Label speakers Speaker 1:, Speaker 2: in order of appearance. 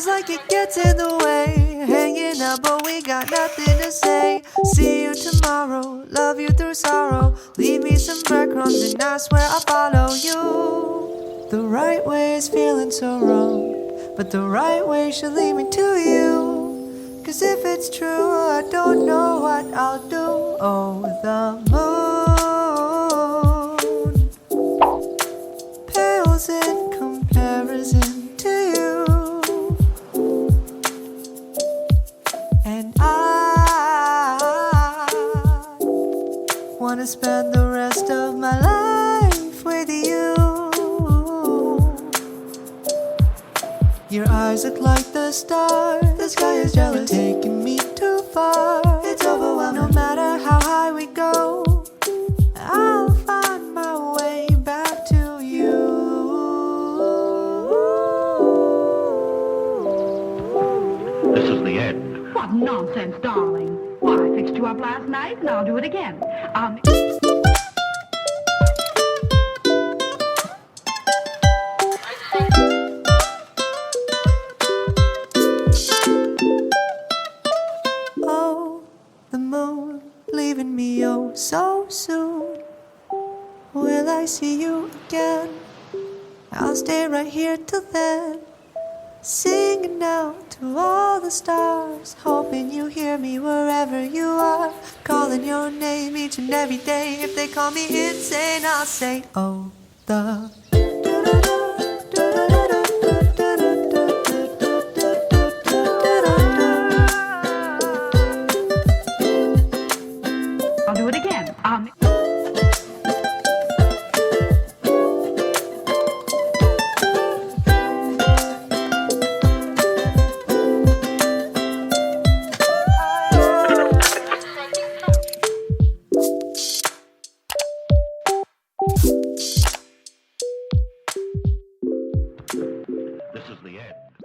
Speaker 1: like it gets in the way. Hanging out but we got nothing to say. See you tomorrow, love you through sorrow. Leave me some breadcrumbs and I swear I'll follow you. The right way is feeling so wrong, but the right way should lead me to you. Cause if it's true, I don't know what I'll do. Oh, the moon pales in comparison to you, and I wanna spend the rest of my life with you. Your eyes look like the stars, the sky is jealous, you're taking me too far. It's overwhelming, no matter how high we go, I'll find my way back to you.
Speaker 2: This is the end.
Speaker 3: What nonsense, darling. Well, I fixed you up last night, and I'll do it again.
Speaker 1: Oh, the moon leaving me oh so soon. Will I see you again? I'll stay right here till then, singing out to all the stars, hoping you hear me wherever you are, calling your name each and every day. If they call me insane, I'll say, oh, the
Speaker 3: I'll do it again.
Speaker 2: This is the end.